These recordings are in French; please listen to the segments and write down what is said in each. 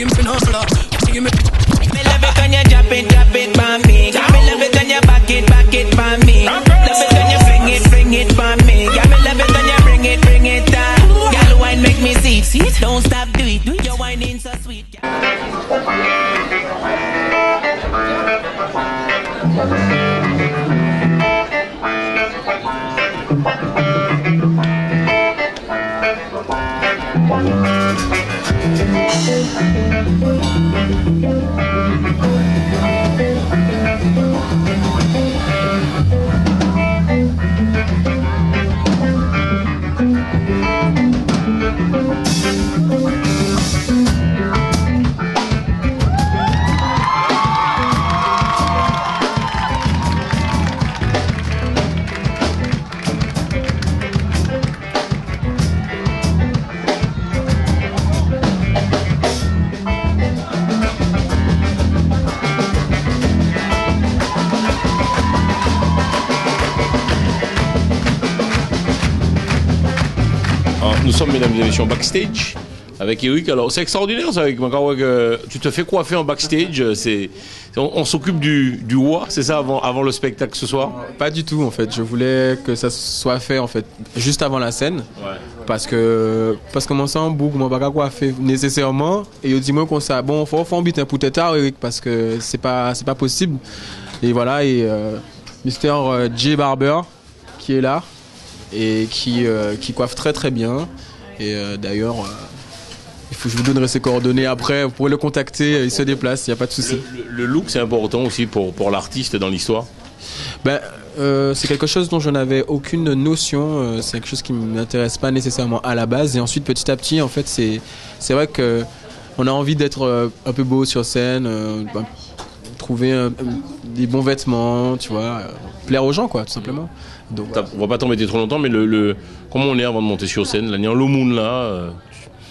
give me no flow. Give me. Me love it when you drop it for me. Me love it when you back it for me. Love it when you fling it for me. Yeah, me love it when you bring it down. Girl, wine make me see it. Don't stop, do it. Your wine ain't so sweet. Nous sommes, mesdames et messieurs, en backstage avec Eric. Alors, c'est extraordinaire ça, avec tu te fais coiffer en backstage. On s'occupe du roi, c'est ça, avant le spectacle ce soir? Pas du tout, en fait. Je voulais que ça soit fait, en fait, juste avant la scène. Ouais. Parce que mon sang bouge, mon bagage coiffé nécessairement. Et il dit moi qu'on ça, bon, faut un but pour tard, Eric, parce que c'est pas possible. Et voilà, et Mister J Barber qui est là et qui coiffe très très bien. Et d'ailleurs, je vous donnerai ses coordonnées après, vous pourrez le contacter, il se déplace, il n'y a pas de souci. Le look, c'est important aussi pour l'artiste dans l'histoire? C'est quelque chose dont je n'avais aucune notion, c'est quelque chose qui ne m'intéresse pas nécessairement à la base. Et ensuite, petit à petit, en fait, c'est vrai qu'on a envie d'être un peu beau sur scène, trouver des bons vêtements, tu vois, plaire aux gens, quoi, tout simplement. Donc, on va pas t'embêter trop longtemps, mais comment on est avant de monter sur scène? Là, il y a Moon là.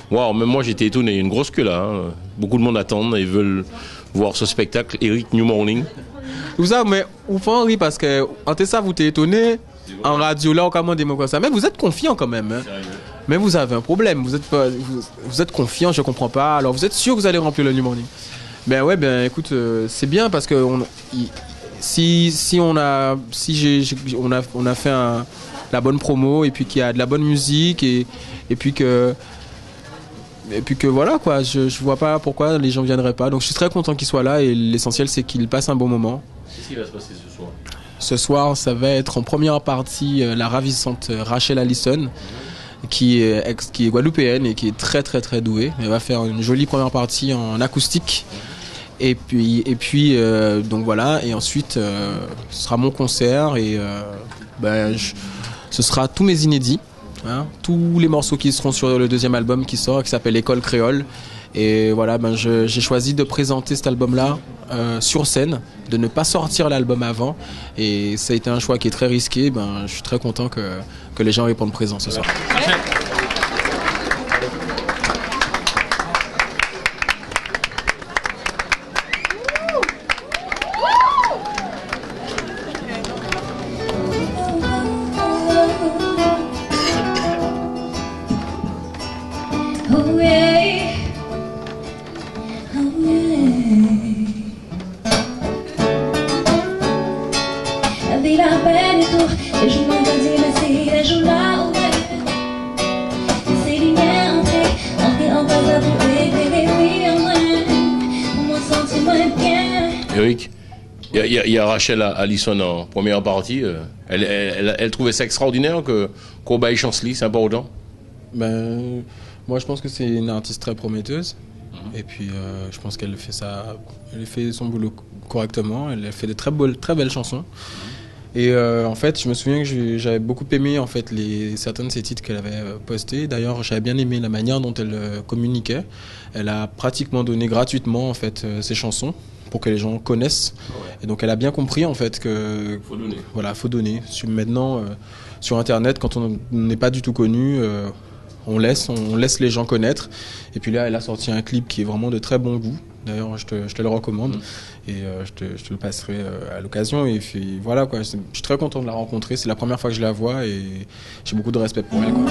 Waouh, même moi j'étais étonné, il y a une grosse queue là. Hein. Beaucoup de monde attend et veulent voir ce spectacle. Eric New Morning. Vous savez, mais vous faites rire parce que en ça vous t'es étonné. En radio là, on commande des mots comme ça. Mais vous êtes confiant quand même. Hein. Mais vous avez un problème. Vous êtes confiant, je comprends pas. Alors vous êtes sûr que vous allez remplir le New Morning? Ben ouais, ben écoute, c'est bien parce que on a fait la bonne promo et puis qu'il y a de la bonne musique et puis que voilà quoi, je vois pas pourquoi les gens viendraient pas. Donc je suis très content qu'ils soient là et l'essentiel c'est qu'ils passent un bon moment. Qu'est-ce qui va se passer ce soir? Ce soir, ça va être en première partie la ravissante Rachel Allison qui est guadeloupéenne et qui est très très très douée. Elle va faire une jolie première partie en acoustique. Et puis donc voilà, et ensuite ce sera mon concert et ce sera tous mes inédits, hein, tous les morceaux qui seront sur le deuxième album qui sort, qui s'appelle École Créole. Et voilà, j'ai choisi de présenter cet album-là sur scène, de ne pas sortir l'album avant. Et ça a été un choix qui est très risqué. Je suis très content que les gens répondent présent ce soir. Merci. Eric, il y a Rachel Allison en première partie. Elle trouvait ça extraordinaire qu'on baille Chancelly, c'est important? Moi je pense que c'est une artiste très prometteuse. Et puis je pense qu'elle fait son boulot correctement. Elle fait de très belles chansons. Et en fait, je me souviens que j'avais beaucoup aimé en fait certains de ses titres qu'elle avait postés. D'ailleurs, j'avais bien aimé la manière dont elle communiquait. Elle a pratiquement donné gratuitement en fait ses chansons pour que les gens connaissent. Ouais. Et donc, elle a bien compris en fait que faut donner. Voilà, faut donner. Maintenant, sur Internet, quand on n'est pas du tout connu, on laisse les gens connaître. Et puis là, elle a sorti un clip qui est vraiment de très bon goût. D'ailleurs, je te le recommande et je te le passerai à l'occasion. Et puis voilà quoi, je suis très content de la rencontrer. C'est la première fois que je la vois et j'ai beaucoup de respect pour elle, quoi.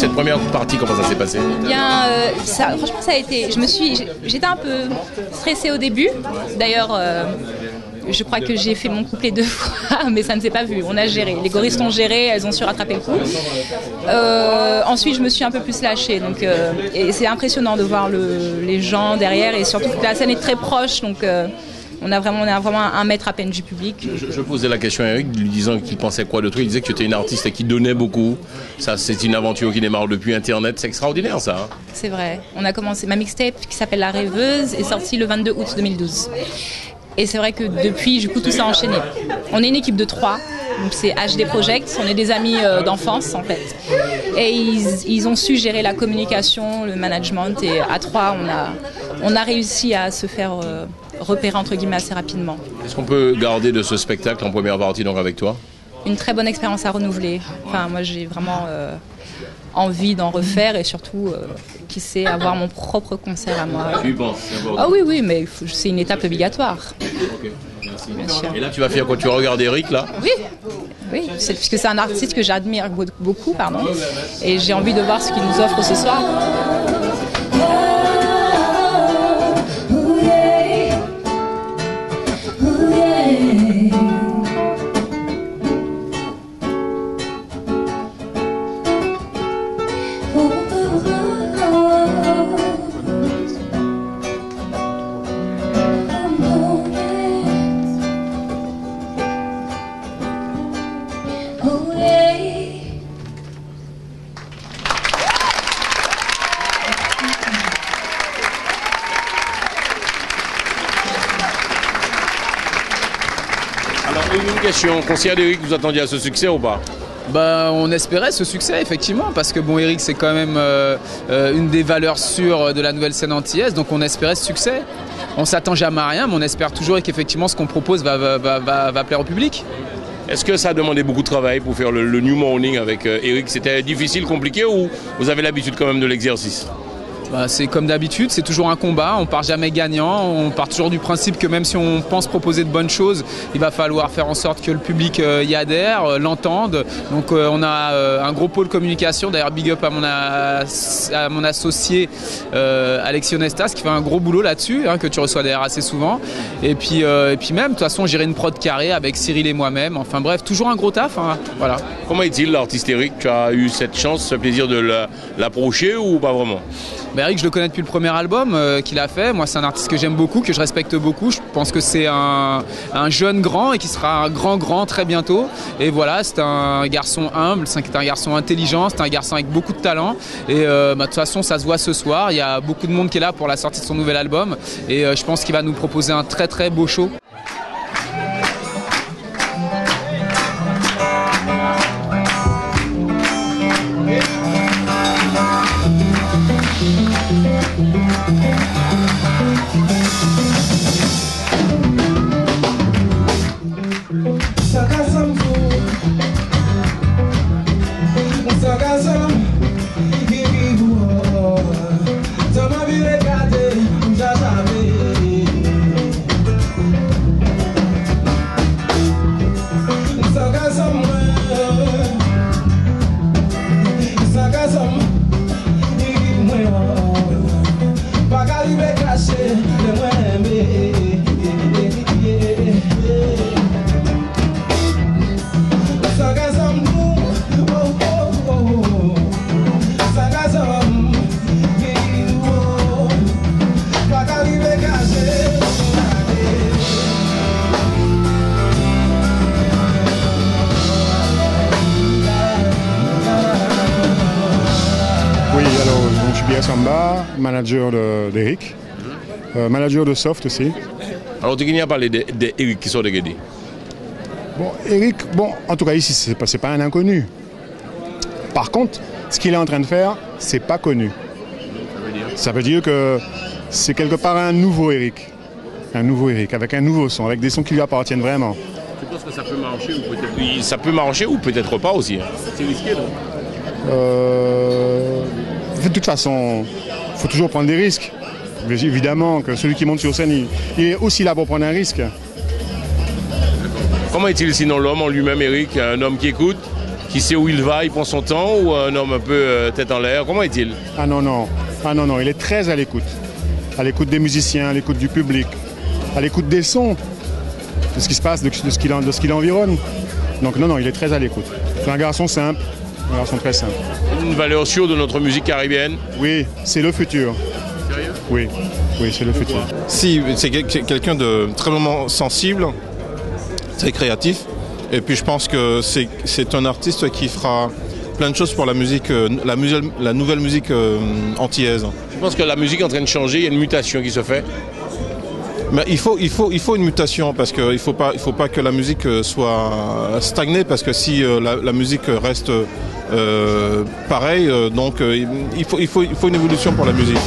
cette première partie, comment ça s'est passé? Bien, franchement, ça a été. J'étais un peu stressée au début. D'ailleurs, je crois que j'ai fait mon couplet 2 fois, mais ça ne s'est pas vu. On a géré. Les choristes ont géré, elles ont su rattraper le coup. Ensuite, je me suis un peu plus lâchée. Donc, et c'est impressionnant de voir les gens derrière, et surtout que la scène est très proche. Donc, on a vraiment un mètre à peine du public. Je posais la question à Eric, lui disant qu'il pensait quoi de toi. Il disait que tu étais une artiste qui donnait beaucoup. Ça, c'est une aventure qui démarre depuis Internet. C'est extraordinaire, ça. Hein. C'est vrai. On a commencé. Ma mixtape, qui s'appelle La Rêveuse, est sortie le 22 août 2012. Et c'est vrai que depuis, du coup, tout s'est enchaîné. On est une équipe de 3, donc c'est HD Project, on est des amis d'enfance en fait. Et ils ont su gérer la communication, le management, et à 3, on a réussi à se faire repérer entre guillemets assez rapidement. Qu'est-ce qu'on peut garder de ce spectacle en première partie donc avec toi? Une très bonne expérience à renouveler. Enfin, moi j'ai vraiment envie d'en refaire, et surtout, qui sait, avoir mon propre concert à moi. Tu y penses? Ah oui, mais c'est une étape obligatoire. Ok, merci. Bien sûr. Et là, tu vas faire quoi? Tu vas regarder Eric, là? Oui, puisque c'est un artiste que j'admire beaucoup, et j'ai envie de voir ce qu'il nous offre ce soir. Une question, concert d'Eric, vous attendiez à ce succès ou pas? On espérait ce succès, effectivement, parce que Eric, c'est quand même une des valeurs sûres de la nouvelle scène antillaise, donc on espérait ce succès. On s'attend jamais à rien, mais on espère toujours qu'effectivement ce qu'on propose va plaire au public. Est-ce que ça a demandé beaucoup de travail pour faire le New Morning avec Eric? C'était difficile, compliqué, ou vous avez l'habitude quand même de l'exercice? C'est comme d'habitude, c'est toujours un combat, on part jamais gagnant, on part toujours du principe que même si on pense proposer de bonnes choses, il va falloir faire en sorte que le public y adhère, l'entende. Donc on a un gros pôle communication, d'ailleurs big up à mon associé Alexis Onestas qui fait un gros boulot là-dessus, que tu reçois d'ailleurs assez souvent. Et puis même, de toute façon, gérer une prod carrée avec Cyril et moi-même, enfin bref, toujours un gros taf. Voilà. Comment est-il l'artiste Eric? Tu as eu cette chance, ce plaisir de l'approcher ou pas vraiment? Eric, je le connais depuis le premier album qu'il a fait. Moi, c'est un artiste que j'aime beaucoup, que je respecte beaucoup. Je pense que c'est un jeune grand et qui sera un grand très bientôt. Et voilà, c'est un garçon humble, c'est un garçon intelligent, c'est un garçon avec beaucoup de talent. Et de toute façon, ça se voit ce soir. Il y a beaucoup de monde qui est là pour la sortie de son nouvel album. Et je pense qu'il va nous proposer un très beau show. Samba, manager d'Eric, manager de Soft aussi. Alors tu viens parler d'Eric qui sort de Guédé. Eric, en tout cas ici, c'est pas un inconnu. Par contre, ce qu'il est en train de faire, c'est pas connu. Ça veut dire que c'est quelque part un nouveau Eric. Un nouveau Eric, avec un nouveau son, avec des sons qui lui appartiennent vraiment. Tu penses que ça peut marcher ou peut-être ça peut marcher ou peut-être pas aussi? C'est risqué, non? De toute façon, il faut toujours prendre des risques. Mais évidemment que celui qui monte sur scène, il est aussi là pour prendre un risque. Comment est-il sinon l'homme en lui-même, Eric? Un homme qui écoute, qui sait où il va, il prend son temps, ou un homme un peu tête en l'air? Comment est-il? Ah non, non. Ah non, non, il est très à l'écoute. À l'écoute des musiciens, à l'écoute du public, à l'écoute des sons, de ce qui se passe, de ce qui l'environne. Donc non, non, il est très à l'écoute. C'est un garçon simple, un garçon très simple. Une valeur sûre de notre musique caribéenne? Oui, c'est le futur. Sérieux? Oui, oui, c'est le futur. Si, c'est quelqu'un de très sensible, très créatif. Et puis je pense que c'est un artiste qui fera plein de choses pour la musique, la nouvelle musique antillaise. Je pense que la musique est en train de changer, il y a une mutation qui se fait. Mais il faut une mutation parce qu'il ne faut pas que la musique soit stagnée, parce que si la musique reste pareille, donc il faut une évolution pour la musique.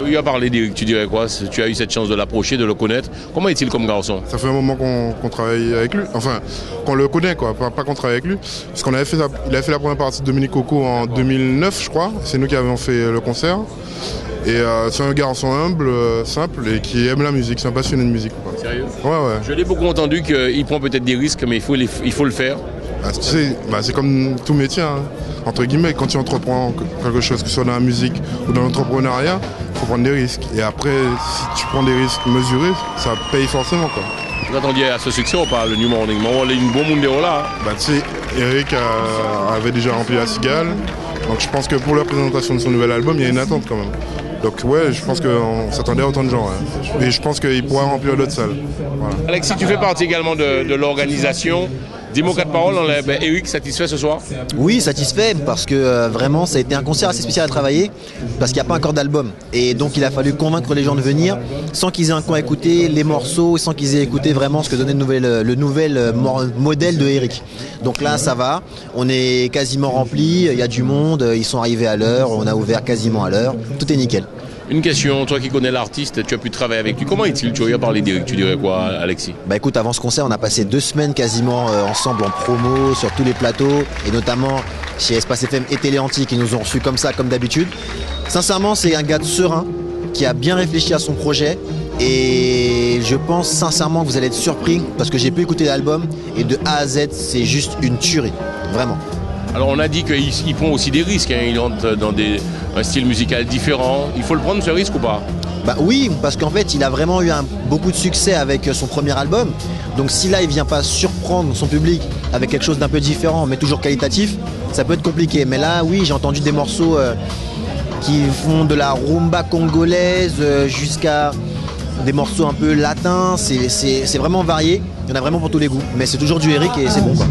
Tu as parlé d'Eric, tu dirais quoi? Tu as eu cette chance de l'approcher, de le connaître. Comment est-il comme garçon? Ça fait un moment qu'on travaille avec lui, enfin qu'on le connaît quoi, pas qu'on travaille avec lui. Parce qu'il avait fait la première partie de Dominique Coco en 2009 je crois, c'est nous qui avions fait le concert. Et c'est un garçon humble, simple et qui aime la musique, c'est un passionné de musique. Quoi. Sérieux? Ouais, ouais. Je l'ai beaucoup entendu qu'il prend peut-être des risques, mais il faut le faire. Tu sais, c'est comme tout métier, hein. Entre guillemets, quand tu entreprends quelque chose, que ce soit dans la musique ou dans l'entrepreneuriat, il faut prendre des risques. Et après, si tu prends des risques mesurés, ça paye forcément. Quoi. Vous attendiez à ce succès ou pas, le New Morning? On a une bonne monde là. Hein. Tu sais, Eric avait déjà rempli la Cigale. Donc je pense que pour la présentation de son nouvel album, il y a une attente quand même. Donc ouais, je pense qu'on s'attendait à autant de gens. Ouais. Et je pense qu'il pourra remplir d'autres salles. Voilà. Alexis, tu fais partie également de l'organisation. Dis-moi 4 paroles, Eric, satisfait ce soir? Oui, satisfait, parce que vraiment ça a été un concert assez spécial à travailler, parce qu'il n'y a pas encore d'album. Et donc il a fallu convaincre les gens de venir, sans qu'ils aient un coin à écouter les morceaux, sans qu'ils aient écouté vraiment ce que donnait le nouvel modèle de Eric. Donc là ça va, on est quasiment rempli, il y a du monde, ils sont arrivés à l'heure, on a ouvert quasiment à l'heure, tout est nickel. Une question, toi qui connais l'artiste, tu as pu travailler avec lui. Comment est-il? Tu as parlé d'Eric, tu dirais quoi, Alexis? Bah écoute, avant ce concert, on a passé 2 semaines quasiment ensemble en promo sur tous les plateaux, et notamment chez Espace FM et Télé Anti qui nous ont reçus comme ça, comme d'habitude. Sincèrement, c'est un gars serein qui a bien réfléchi à son projet, et je pense sincèrement que vous allez être surpris parce que j'ai pu écouter l'album et de A à Z, c'est juste une tuerie, vraiment. Alors on a dit qu'il prend aussi des risques, hein. Il rentre dans un style musical différent. Il faut le prendre ce risque ou pas? Bah oui, parce qu'en fait il a vraiment eu beaucoup de succès avec son premier album. Donc si là il vient pas surprendre son public avec quelque chose d'un peu différent mais toujours qualitatif, ça peut être compliqué. Mais là oui, j'ai entendu des morceaux qui font de la rumba congolaise jusqu'à des morceaux un peu latins. C'est vraiment varié, il y en a vraiment pour tous les goûts. Mais c'est toujours du Eric et c'est bon quoi.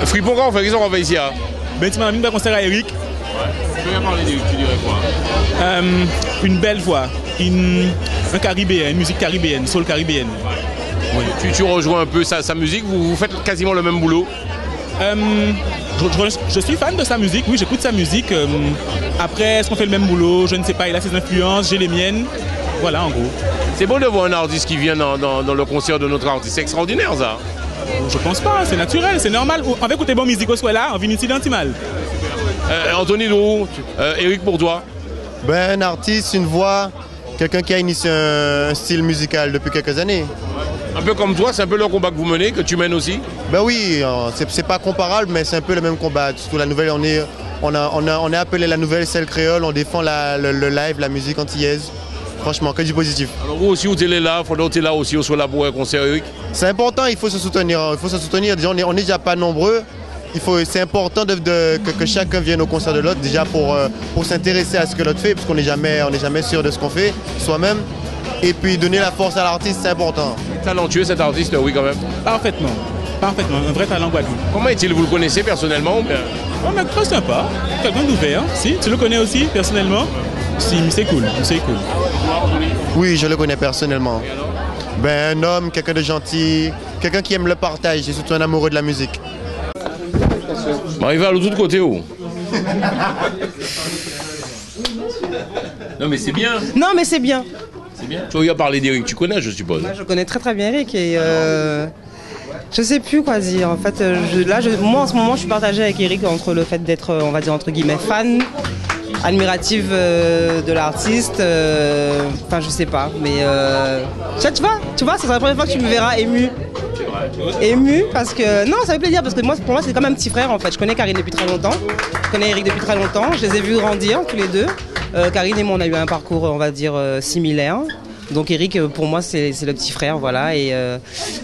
Fripon, quand on fait, qu'est-ce qu'on fait ici? Ben, tu m'as mis un concert à Eric. Tu viens parler d'Eric, tu dirais quoi? Une belle voix, un caribéen, une musique caribéenne, soul caribéenne. Oui. Tu rejoins un peu sa musique, vous faites quasiment le même boulot? Je suis fan de sa musique, oui, j'écoute sa musique. Après, est-ce qu'on fait le même boulot? Je ne sais pas, il a ses influences, j'ai les miennes. Voilà, en gros. C'est beau de voir un artiste qui vient dans le concert de notre artiste, c'est extraordinaire ça. Je pense pas, c'est naturel, c'est normal. On va écouter bon musique au soir là, on vient ici d'Antimal. Anthony Dou, Eric pour toi? Ben, un artiste, une voix, quelqu'un qui a initié un style musical depuis quelques années. Un peu comme toi, c'est un peu le combat que vous menez, que tu mènes aussi? Ben oui, c'est pas comparable, mais c'est un peu le même combat. Surtout la nouvelle, on est appelé la nouvelle scène créole, on défend le live, la musique antillaise. Franchement, que du positif. Alors vous aussi, vous êtes là, il faudrait être là aussi, au soit là pour un concert, Eric? C'est important, il faut se soutenir. Déjà, on est déjà pas nombreux. C'est important que chacun vienne au concert de l'autre, déjà pour s'intéresser à ce que l'autre fait, parce qu'on n'est jamais sûr de ce qu'on fait soi-même. Et puis donner la force à l'artiste, c'est important. Talentueux cet artiste, oui quand même. Parfaitement, un vrai talent Guadeloupe. Comment est-il? Vous le connaissez personnellement? Un mec très sympa, quelqu'un d'ouvert. Si, tu le connais aussi personnellement? Si, c'est cool. Oui, je le connais personnellement. Ben, un homme, quelqu'un de gentil, quelqu'un qui aime le partage et surtout un amoureux de la musique. Bon, il va à l'autre côté où? Non mais c'est bien. Non mais c'est bien. C'est bien. Tu as parlé d'Eric, tu connais je suppose? Moi, je connais très bien Eric et je sais plus quoi dire. En fait, moi en ce moment je suis partagée avec Eric entre le fait d'être, on va dire entre guillemets, fan, admirative de l'artiste. Enfin je sais pas, mais tu vois, c'est la première fois que tu me verras ému. Ému parce que non, ça fait plaisir parce que pour moi c'est comme un petit frère en fait. Je connais Karine depuis très longtemps, je connais Eric depuis très longtemps, je les ai vus grandir tous les deux. Karine et moi on a eu un parcours on va dire similaire. Donc Eric pour moi c'est le petit frère voilà et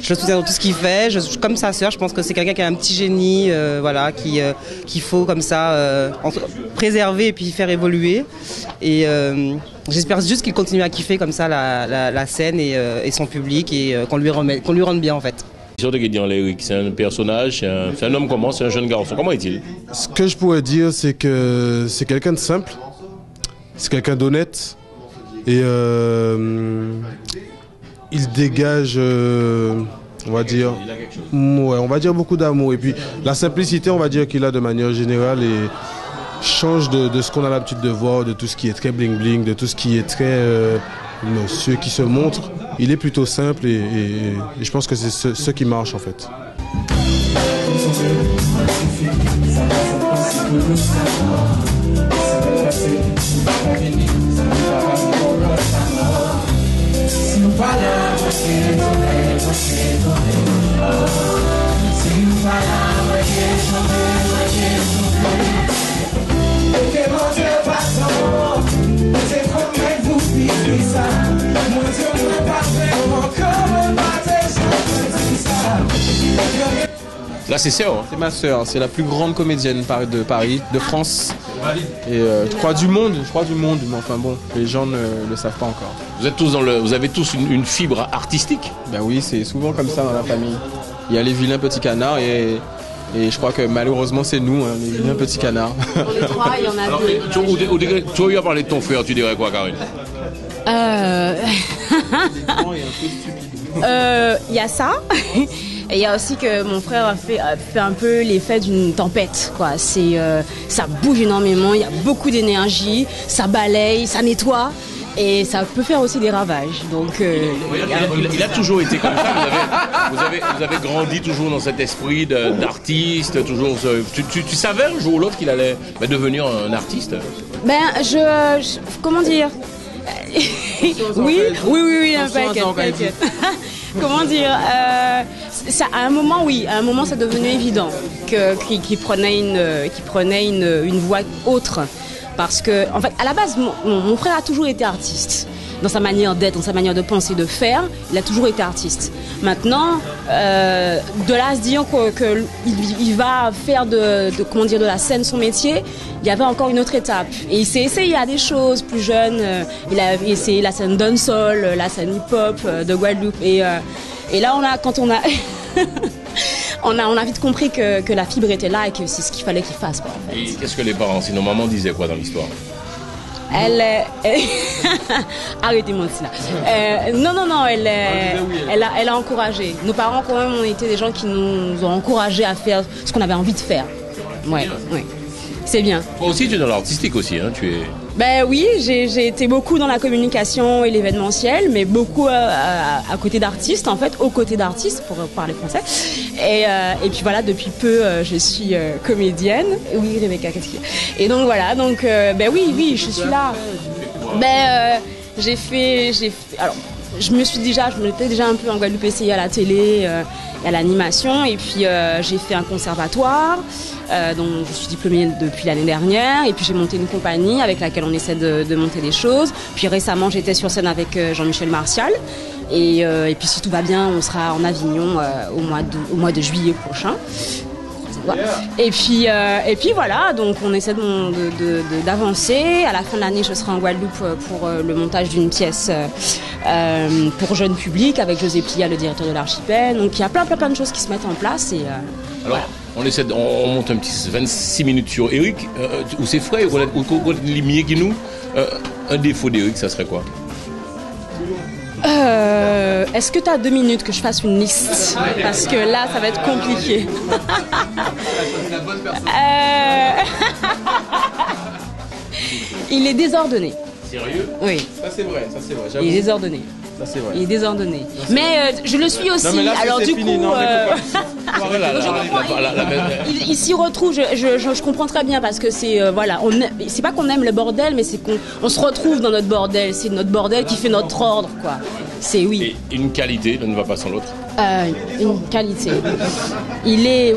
je le soutiens dans tout ce qu'il fait. Comme sa sœur, je pense que c'est quelqu'un qui a un petit génie voilà qu'il faut comme ça préserver et puis faire évoluer et j'espère juste qu'il continue à kiffer comme ça la scène et son public et qu'on lui rende bien en fait. Eric, c'est un personnage, c'est un homme comment? C'est un jeune garçon, comment est-il? Ce que je pourrais dire, c'est que c'est quelqu'un de simple, c'est quelqu'un d'honnête et il dégage, on va dire, beaucoup d'amour et puis la simplicité, on va dire qu'il a de manière générale et change de ce qu'on a l'habitude de voir, de tout ce qui est très bling bling, de tout ce qui est très monsieur qui se montre. Il est plutôt simple et je pense que c'est ce qui marche en fait. Là c'est sœur. C'est ma sœur, c'est la plus grande comédienne de Paris, de France. Et je crois du monde, mais enfin bon, les gens ne le savent pas encore. Vous avez tous une fibre artistique? Ben oui, c'est souvent comme ça dans la famille. Il y a les vilains petits canards et je crois que malheureusement c'est nous, les vilains petits canards. Pour les trois, il y en a deux. Tu as parlé de ton frère, tu dirais quoi, Karine? Il y a ça. Et il y a aussi que mon frère a fait un peu l'effet d'une tempête, quoi. Ça bouge énormément, il y a beaucoup d'énergie, ça balaye, ça nettoie. Et ça peut faire aussi des ravages. Donc, il a toujours été comme ça. Vous avez grandi toujours dans cet esprit d'artiste. Toujours. Tu savais un jour ou l'autre qu'il allait devenir un artiste? Comment dire? Oui, un paquet. Comment dire? Ça, à un moment, c'est devenu évident qu'il prenait une voie autre. Parce que, en fait, à la base, mon frère a toujours été artiste. Dans sa manière d'être, dans sa manière de penser, de faire, il a toujours été artiste. Maintenant, de là à se dire qu'il va faire de la scène son métier, il y avait encore une autre étape. Et il s'est essayé à des choses plus jeunes. Il a essayé la scène dancehall, la scène hip-hop de Guadeloupe. Et là, quand on a on a vite compris que la fibre était là et que c'est ce qu'il fallait qu'il fasse, quoi, en fait. Et qu'est-ce que les parents, sinon maman disait quoi dans l'histoire? Arrêtez moi aussi là. Non, elle a encouragé. Nos parents quand même ont été des gens qui nous ont encouragés à faire ce qu'on avait envie de faire. Ouais. C'est bien. Toi aussi tu es dans l'artistique aussi, hein, tu es... Ben oui, j'ai été beaucoup dans la communication et l'événementiel, mais beaucoup à côté d'artistes, en fait, aux côtés d'artistes, pour parler français. Et puis voilà, depuis peu, je suis comédienne. Oui, Rebecca, qu'est-ce qu'il y a? Et donc voilà, ben oui, je suis là. J'ai fait. Alors, je m'étais déjà un peu en Guadeloupe essayé à la télé et à l'animation, et puis j'ai fait un conservatoire. Donc je suis diplômée depuis l'année dernière, et puis j'ai monté une compagnie avec laquelle on essaie de monter des choses. Puis récemment j'étais sur scène avec Jean-Michel Martial, et puis si tout va bien on sera en Avignon au mois de juillet prochain. Voilà. Et puis voilà, donc on essaie d'avancer. À la fin de l'année, je serai en Guadeloupe pour le montage d'une pièce pour jeune public avec José Plia, le directeur de l'archipel. Donc il y a plein de choses qui se mettent en place. Et, alors, voilà. On monte un petit 26 minutes sur Eric, où c'est frais, ou mieux que nous. Un défaut d'Eric, ça serait quoi? Est-ce que tu as 2 minutes que je fasse une liste? Parce que là, ça va être compliqué. Il est désordonné. Sérieux? Oui. Ça c'est vrai. Il est désordonné. Ça c'est vrai. Il est désordonné. Mais je le suis aussi. Non, là, alors du fini, coup, il s'y retrouve. Je comprends très bien parce que c'est voilà. C'est pas qu'on aime le bordel, mais c'est qu'on se retrouve dans notre bordel. C'est notre bordel qui fait notre ordre, quoi. C'est oui. Et une qualité ne va pas sans l'autre. Une qualité. Il est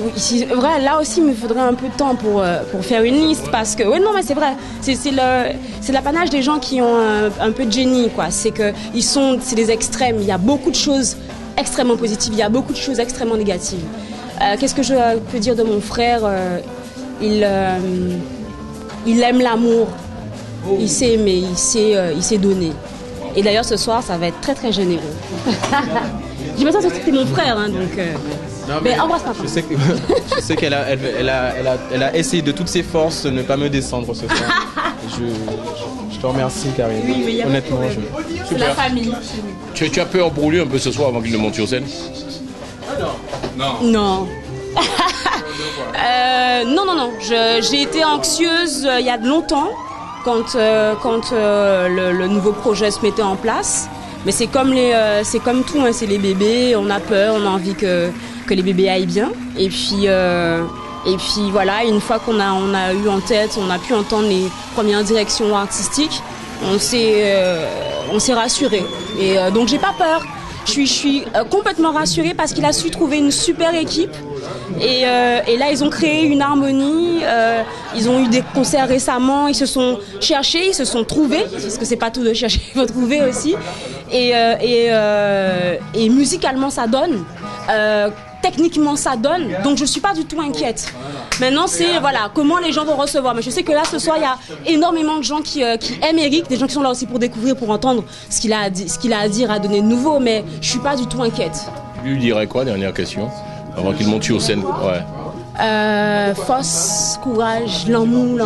vrai. Là aussi, il me faudrait un peu de temps pour faire une liste parce que non, mais c'est vrai. C'est l'apanage des gens qui ont un peu de génie, quoi. C'est des extrêmes. Il y a beaucoup de choses extrêmement positives. Il y a beaucoup de choses extrêmement négatives. Qu'est-ce que je peux dire de mon frère? Il aime l'amour. Il sait aimer. Il sait donner. Et d'ailleurs, ce soir, ça va être très très généreux. J'ai l'impression que c'était mon frère, hein, donc. Non, mais embrasse papa. Je sais qu'elle a essayé de toutes ses forces de ne pas me descendre ce soir. Je te remercie, Karine. Oui, honnêtement. C'est la famille. Tu as peur pour lui un peu ce soir avant qu'il ne monte sur scène? Non. Non. J'ai été anxieuse il y a longtemps quand le nouveau projet se mettait en place. Mais c'est comme tout, hein, c'est les bébés, on a peur, on a envie que les bébés aillent bien. Et puis voilà, une fois qu'on a eu en tête, on a pu entendre les premières directions artistiques, on s'est rassuré. Et donc j'ai pas peur. Je suis complètement rassurée parce qu'il a su trouver une super équipe. Et là, ils ont créé une harmonie. Ils ont eu des concerts récemment. Ils se sont cherchés, ils se sont trouvés. Parce que c'est pas tout de chercher, il faut trouver aussi. Et musicalement, ça donne. Techniquement, ça donne. Donc, je suis pas du tout inquiète. Maintenant, c'est voilà comment les gens vont recevoir. Mais je sais que là, ce soir, il y a énormément de gens qui aiment Eric, des gens qui sont là aussi pour découvrir, pour entendre ce qu'il a à dire, à donner de nouveau. Mais je suis pas du tout inquiète. Tu lui dirais quoi, dernière question, avant qu'il monte sur scène? Ouais. Force, courage, l'amour.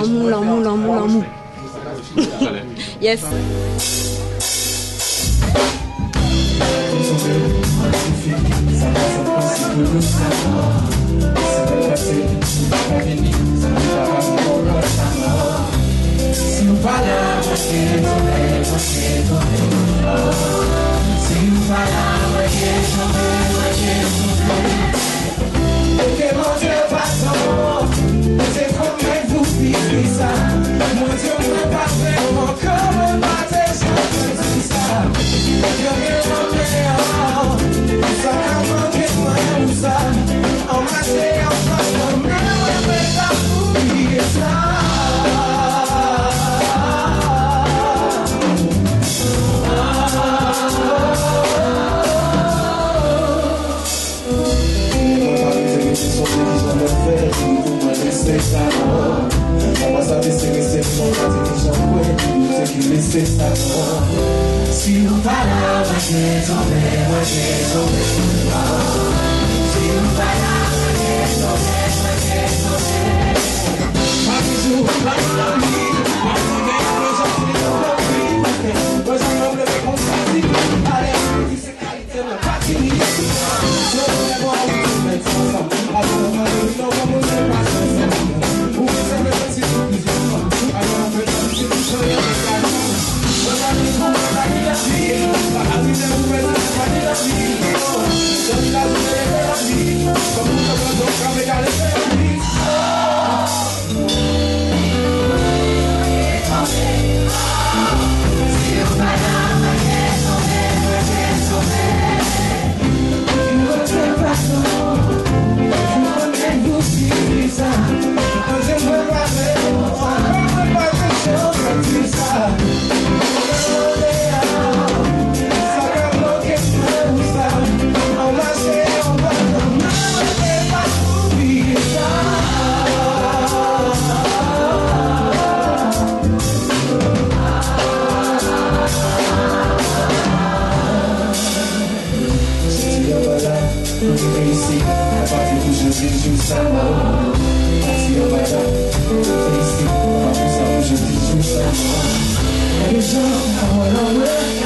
Yes. Si nous parlons, I wanna